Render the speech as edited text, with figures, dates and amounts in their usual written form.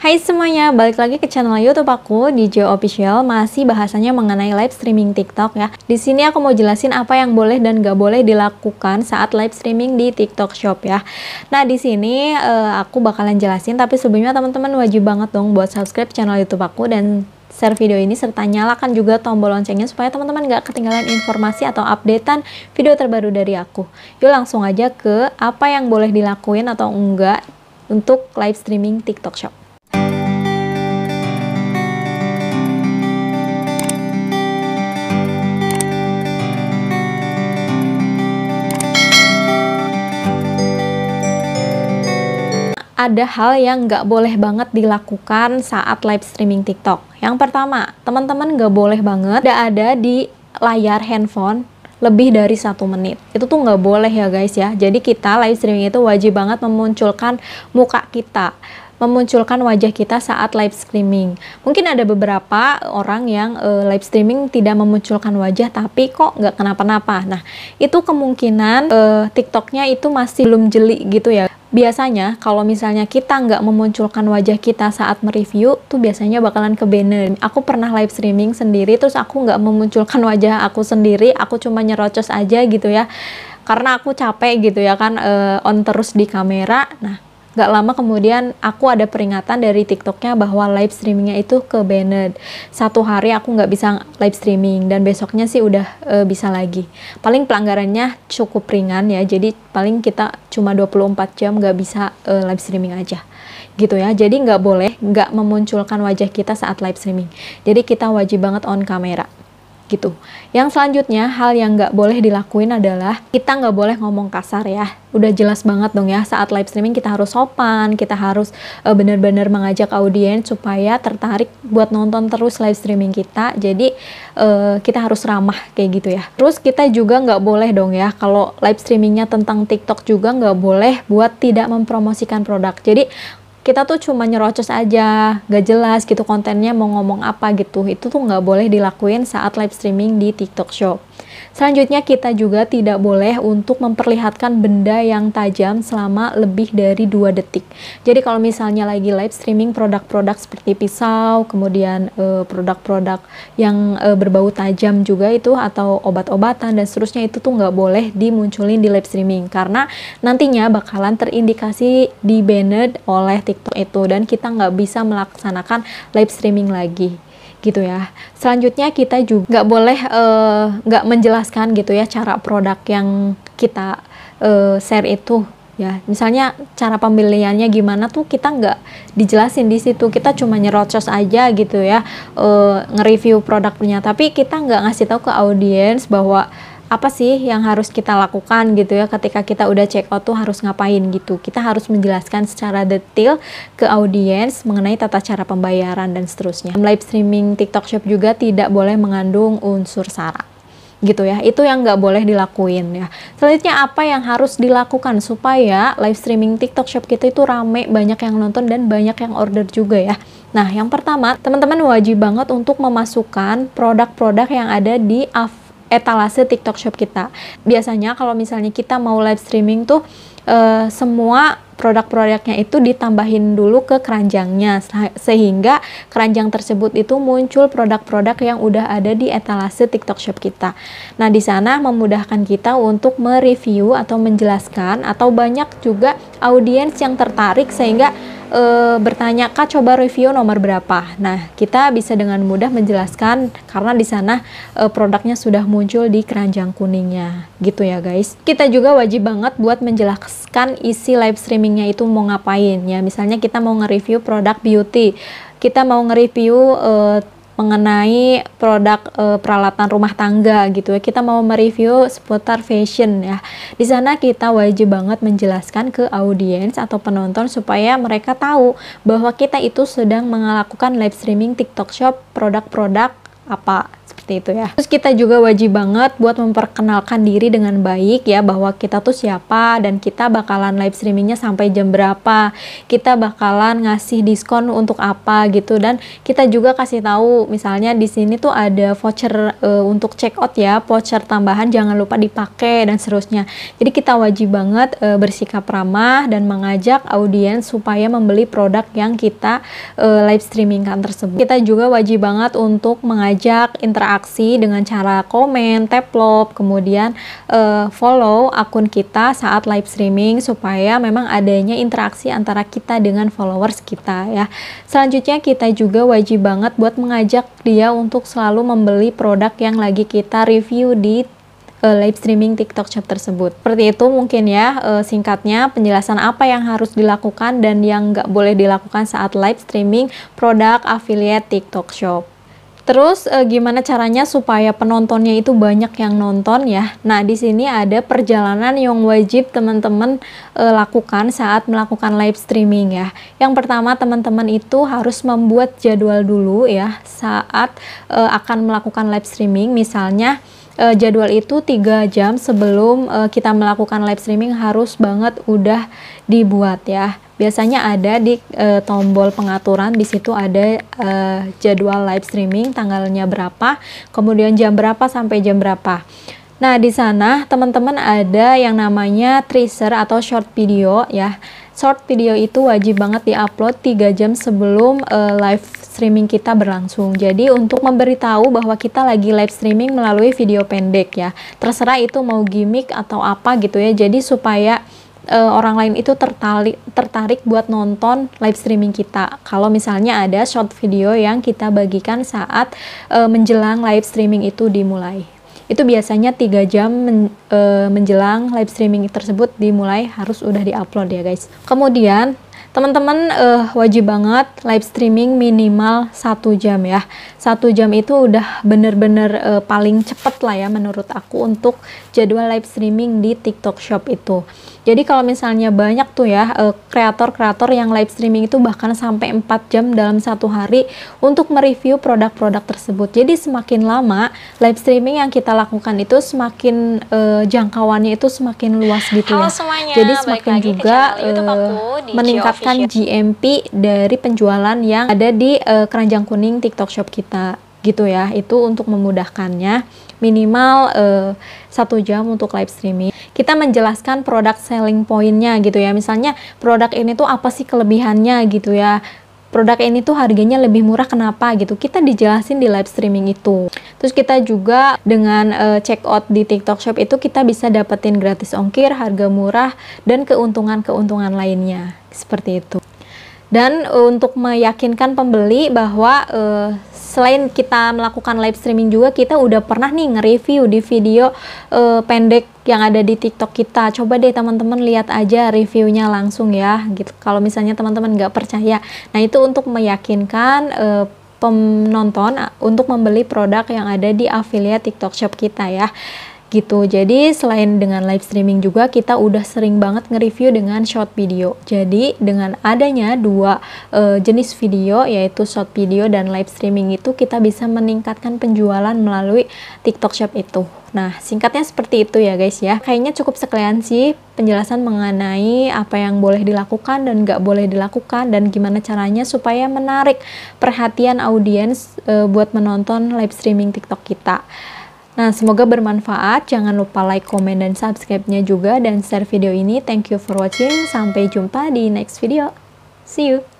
Hai semuanya, balik lagi ke channel YouTube aku di Jo Official. Masih bahasanya mengenai live streaming TikTok ya. Di sini aku mau jelasin apa yang boleh dan gak boleh dilakukan saat live streaming di TikTok Shop ya. Nah di sini aku bakalan jelasin, tapi sebelumnya teman-teman wajib banget dong buat subscribe channel YouTube aku dan share video ini serta nyalakan juga tombol loncengnya supaya teman-teman gak ketinggalan informasi atau updatean video terbaru dari aku. Yuk langsung aja ke apa yang boleh dilakuin atau enggak untuk live streaming TikTok Shop. Ada hal yang nggak boleh banget dilakukan saat live streaming TikTok. Yang pertama, teman-teman nggak boleh banget ada di layar handphone lebih dari 1 menit. Itu tuh nggak boleh ya guys ya. Jadi kita live streaming itu wajib banget memunculkan muka kita, memunculkan wajah kita saat live streaming. Mungkin ada beberapa orang yang live streaming tidak memunculkan wajah tapi kok nggak kenapa-napa. Nah, itu kemungkinan TikToknya itu masih belum jeli gitu ya. Biasanya kalau misalnya kita nggak memunculkan wajah kita saat mereview tuh biasanya bakalan ke-banned. Aku pernah live streaming sendiri terus aku nggak memunculkan wajah aku sendiri, aku cuma nyerocos aja gitu ya karena aku capek gitu ya kan, on terus di kamera. Nah gak lama kemudian aku ada peringatan dari TikToknya bahwa live streamingnya itu ke-banned. 1 hari aku nggak bisa live streaming dan besoknya sih udah bisa lagi. Paling pelanggarannya cukup ringan ya, jadi paling kita cuma 24 jam nggak bisa live streaming aja gitu ya. Jadi nggak boleh nggak memunculkan wajah kita saat live streaming, jadi kita wajib banget on kamera gitu. Yang selanjutnya, hal yang nggak boleh dilakuin adalah kita nggak boleh ngomong kasar ya. Udah jelas banget dong ya, saat live streaming kita harus sopan, kita harus benar-benar mengajak audiens supaya tertarik buat nonton terus live streaming kita. Jadi kita harus ramah kayak gitu ya. Terus kita juga nggak boleh dong ya, kalau live streamingnya tentang TikTok juga nggak boleh buat tidak mempromosikan produk. Jadi kita tuh cuma nyerocos aja, gak jelas gitu kontennya mau ngomong apa gitu. Itu tuh nggak boleh dilakuin saat live streaming di TikTok Shop. Selanjutnya kita juga tidak boleh untuk memperlihatkan benda yang tajam selama lebih dari 2 detik. Jadi kalau misalnya lagi live streaming produk-produk seperti pisau, kemudian produk-produk yang berbau tajam juga itu, atau obat-obatan dan seterusnya, itu tuh nggak boleh dimunculin di live streaming karena nantinya bakalan terindikasi di-banned oleh TikTok itu dan kita nggak bisa melaksanakan live streaming lagi gitu ya. Selanjutnya kita juga nggak boleh nggak menjelaskan gitu ya cara produk yang kita share itu ya. Misalnya cara pembeliannya gimana tuh kita nggak dijelasin di situ, kita cuma nyerocos aja gitu ya, nge-review produknya, tapi kita nggak ngasih tahu ke audiens bahwa apa sih yang harus kita lakukan gitu ya ketika kita udah check out tuh harus ngapain gitu. Kita harus menjelaskan secara detail ke audiens mengenai tata cara pembayaran dan seterusnya. Live streaming TikTok Shop juga tidak boleh mengandung unsur sara gitu ya. Itu yang nggak boleh dilakuin ya. Selanjutnya apa yang harus dilakukan supaya live streaming TikTok Shop kita itu rame, banyak yang nonton dan banyak yang order juga ya. Nah yang pertama, teman-teman wajib banget untuk memasukkan produk-produk yang ada di etalase TikTok Shop kita. Biasanya kalau misalnya kita mau live streaming tuh semua produk-produknya itu ditambahin dulu ke keranjangnya sehingga keranjang tersebut itu muncul produk-produk yang udah ada di etalase TikTok Shop kita. Nah, di sana memudahkan kita untuk mereview atau menjelaskan, atau banyak juga audiens yang tertarik sehingga bertanya, "Kak, coba review nomor berapa?" Nah, kita bisa dengan mudah menjelaskan karena di sana produknya sudah muncul di keranjang kuningnya gitu ya guys. Kita juga wajib banget buat menjelaskan isi live streamingnya itu mau ngapain ya. Misalnya kita mau nge-review produk beauty, kita mau nge-review mengenai produk peralatan rumah tangga gitu ya, kita mau mereview seputar fashion ya. Di sana kita wajib banget menjelaskan ke audiens atau penonton supaya mereka tahu bahwa kita itu sedang melakukan live streaming TikTok Shop produk-produk apa seperti seperti itu ya. Terus kita juga wajib banget buat memperkenalkan diri dengan baik ya, bahwa kita tuh siapa dan kita bakalan live streamingnya sampai jam berapa, kita bakalan ngasih diskon untuk apa gitu, dan kita juga kasih tahu misalnya di sini tuh ada voucher untuk check out ya, voucher tambahan jangan lupa dipakai dan seterusnya. Jadi kita wajib banget bersikap ramah dan mengajak audiens supaya membeli produk yang kita live streamingkan tersebut. Kita juga wajib banget untuk mengajak interaksi dengan cara komen, taplop, kemudian follow akun kita saat live streaming supaya memang adanya interaksi antara kita dengan followers kita ya. Selanjutnya kita juga wajib banget buat mengajak dia untuk selalu membeli produk yang lagi kita review di live streaming TikTok Shop tersebut. Seperti itu mungkin ya singkatnya penjelasan apa yang harus dilakukan dan yang nggak boleh dilakukan saat live streaming produk affiliate TikTok Shop. Terus gimana caranya supaya penontonnya itu banyak yang nonton ya? Nah, di sini ada perjalanan yang wajib teman-teman lakukan saat melakukan live streaming ya. Yang pertama, teman-teman itu harus membuat jadwal dulu ya saat akan melakukan live streaming. Misalnya jadwal itu 3 jam sebelum kita melakukan live streaming harus banget udah dibuat ya. Biasanya ada di tombol pengaturan, di situ ada jadwal live streaming, tanggalnya berapa, kemudian jam berapa sampai jam berapa. Nah, di sana teman-teman ada yang namanya teaser atau short video ya. Short video itu wajib banget diupload 3 jam sebelum live streaming kita berlangsung. Jadi untuk memberitahu bahwa kita lagi live streaming melalui video pendek ya. Terserah itu mau gimmick atau apa gitu ya. Jadi supaya orang lain itu tertarik buat nonton live streaming kita. Kalau misalnya ada short video yang kita bagikan saat menjelang live streaming itu dimulai. Itu biasanya 3 jam menjelang live streaming tersebut dimulai harus udah diupload ya guys. Kemudian teman-teman wajib banget live streaming minimal 1 jam ya. 1 jam itu udah bener-bener paling cepet lah ya menurut aku untuk jadwal live streaming di TikTok Shop itu. Jadi kalau misalnya banyak tuh ya kreator-kreator yang live streaming itu bahkan sampai 4 jam dalam satu hari untuk mereview produk-produk tersebut. Jadi semakin lama live streaming yang kita lakukan itu semakin jangkauannya itu semakin luas gitu ya. Jadi semakin juga meningkatkan GMP dari penjualan yang ada di keranjang kuning TikTok Shop kita gitu ya. Itu untuk memudahkannya minimal 1 jam untuk live streaming. Kita menjelaskan produk selling pointnya gitu ya. Misalnya produk ini tuh apa sih kelebihannya gitu ya. Produk ini tuh harganya lebih murah kenapa gitu. Kita dijelasin di live streaming itu. Terus kita juga dengan check out di TikTok Shop itu kita bisa dapetin gratis ongkir, harga murah, dan keuntungan-keuntungan lainnya. Seperti itu. Dan untuk meyakinkan pembeli bahwa selain kita melakukan live streaming juga kita udah pernah nih nge-review di video pendek yang ada di TikTok kita. Coba deh teman-teman lihat aja reviewnya langsung ya gitu. Kalau misalnya teman-teman nggak percaya. Nah, itu untuk meyakinkan penonton untuk membeli produk yang ada di affiliate TikTok Shop kita ya. Gitu. Jadi selain dengan live streaming juga kita udah sering banget nge-review dengan short video. Jadi dengan adanya dua jenis video yaitu short video dan live streaming itu kita bisa meningkatkan penjualan melalui TikTok Shop itu. Nah, singkatnya seperti itu ya guys ya. Kayaknya cukup sekian sih penjelasan mengenai apa yang boleh dilakukan dan nggak boleh dilakukan dan gimana caranya supaya menarik perhatian audiens buat menonton live streaming TikTok kita. Nah, semoga bermanfaat. Jangan lupa like, komen, dan subscribe-nya juga dan share video ini. Thank you for watching. Sampai jumpa di next video. See you.